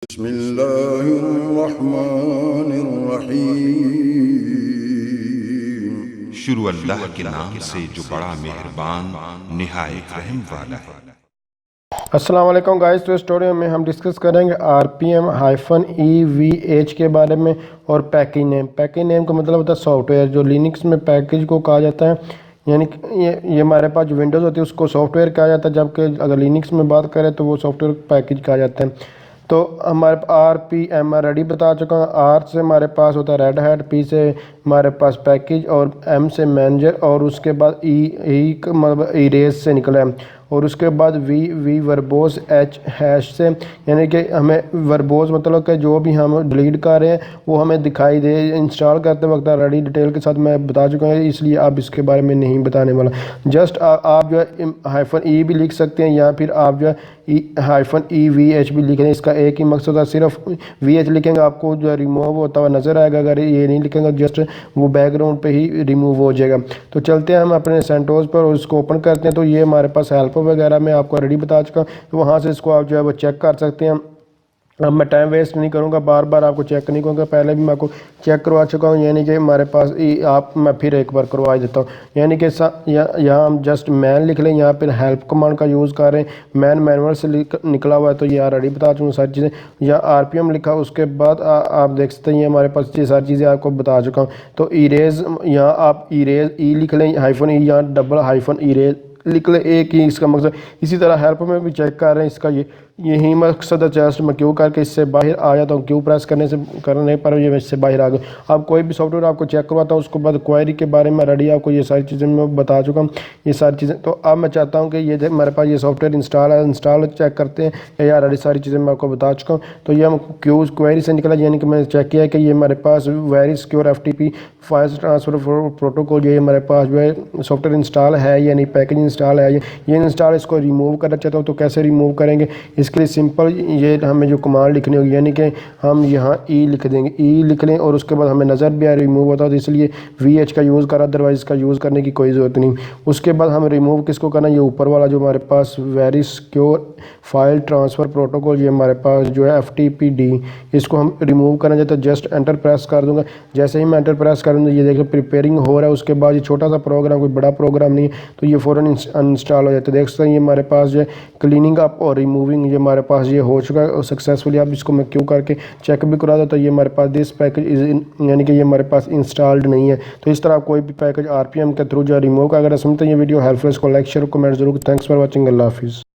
बिस्मिल्लाहिर्रहमानिर्रहीम। शुरू अल्लाह के नाम से जो बड़ा मेहरबान निहायत रहम वाला है। अस्सलाम वालेकुम गाइस। तो स्टोरी में हम डिस्कस करेंगे RPM-EVH के बारे में और पैकेज नेम। पैकेज नेम का मतलब होता है सॉफ्टवेयर, जो लिनक्स में पैकेज को कहा जाता है। यानी कि ये हमारे पास जो विंडोज़ होती है उसको सॉफ्टवेयर कहा जाता है, जबकि अगर लिनक्स में बात करें तो वो सॉफ्टवेयर पैकेज कहा जाता है। तो हमारे RPM मैं रेडी बता चुका हूँ। R से हमारे पास होता है रेड हैट, P से हमारे पास पैकेज और M से मैनेजर, और उसके बाद E का मतलब इरेज से निकला है, और उसके बाद V वर्बोस, H हैश से, यानी कि हमें वर्बोस मतलब कि जो भी हम डिलीट कर रहे हैं वो हमें दिखाई दे। इंस्टॉल करते वक्त रेडी डिटेल के साथ मैं बता चुका हूँ, इसलिए आप इसके बारे में नहीं बताने वाला। जस्ट आप जो है -E भी लिख सकते हैं, या फिर आप जो है -EVH भी लिख रहे हैं। इसका एक ही मकसद है, सिर्फ VH लिखेंगे आपको जो रिमूव होता हुआ नज़र आएगा। अगर ये नहीं लिखेंगे जस्ट वो बैकग्राउंड पे ही रिमूव हो जाएगा। तो चलते हैं हम अपने सेंटोस पर और उसको ओपन करते हैं। तो ये हमारे पास हेल्प वगैरह मैं आपको रेडी बता चुका हूँ, तो वहाँ से इसको आप जो है वो चेक कर सकते हैं। अब मैं टाइम वेस्ट नहीं करूँगा, बार बार आपको चेक नहीं करूँगा, पहले भी मैं आपको चेक करवा चुका हूँ। यानी कि हमारे पास मैं फिर एक बार करवा देता हूँ। यानी कि यहाँ हम जस्ट मैन लिख लें, यहाँ पर हेल्प कमांड का यूज़ कर रहे हैं। मैन मैनुअल से निकला हुआ है, तो ये ऑलरेडी बता चुका हूँ सारी चीज़ें। यहाँ RPM लिखा, उसके बाद आप देख सकते हैं हमारे पास ये सारी चीज़ें आपको बता चुका हूँ। तो इरेज, यहाँ आप इरेज E लिख लें, -E, यहाँ डबल इरेज लिख ले, एक ही इसका मकसद। इसी तरह हेल्प में भी चेक कर रहे हैं, इसका यही मकसद है। जस्ट मैं क्यों करके इससे बाहर आ जाता हूँ, क्यों प्रेस करने पर ये इससे बाहर आ गए। अब कोई भी सॉफ्टवेयर आपको चेक करवाता हूँ, उसके बाद क्वेरी के बारे में रेडी आपको ये सारी चीज़ें मैं बता चुका हूँ, ये सारी चीज़ें। तो अब मैं चाहता हूँ कि ये मेरे पास ये सॉफ्टवेयर इंस्टॉल है, इंस्टॉल चेक करते हैं। या रेडी सारी चीज़ें मैं आपको बता चुका हूँ। तो ये हम क्वेरी से निकला, यानी कि मैंने चेक किया है कि ये हमारे पास very secure FTP file transfer protocol, ये हमारे पास जो है सॉफ्टवेयर इंस्टॉल है, यानी पैकेज इंस्टॉल है। ये इंस्टॉल, इसको रिमूव करना चाहता हूँ, तो कैसे रिमूव करेंगे? इसके लिए सिंपल ये हमें जो कमांड लिखनी होगी, यानी कि हम यहाँ E लिख देंगे, E लिख लें, और उसके बाद हमें नज़र भी रिमूव होता है, तो इसलिए VH का यूज़ करा, अदरवाइज़ इसका यूज़ करने की कोई ज़रूरत नहीं। उसके बाद हम रिमूव किसको करना है? ये ऊपर वाला जो हमारे पास very secure file transfer protocol, ये हमारे पास जो है FTPD, इसको हम रिमूव करना चाहते हैं। जस्ट एंटर प्रेस कर दूँगा। जैसे ही मैं एंटर प्रेस करूँगा, ये देखिए प्रिपेयरिंग हो रहा है। उसके बाद ये छोटा सा प्रोग्राम, कोई बड़ा प्रोग्राम नहीं है, तो ये फ़ौरन इंस्टॉल हो जाता है। देख सकते हैं ये हमारे पास जो है क्लीनिंग अप और रिमूविंग, ये हमारे पास ये हो चुका है सक्सेसफुली। अब इसको मैं क्यों करके चेक भी करा देता हूँ, ये हमारे पास दिस पैकेज इज यानी कि ये हमारे पास इंस्टॉल्ड नहीं है। तो इस तरह आप कोई भी पैकेज RPM के थ्रू जो रिमूव का अगर समझते हैं ये वीडियो हेल्पफुल, इसको लाइक शेयर कमेंट जरूर। Thanks for watching. अल्लाह हाफिज़।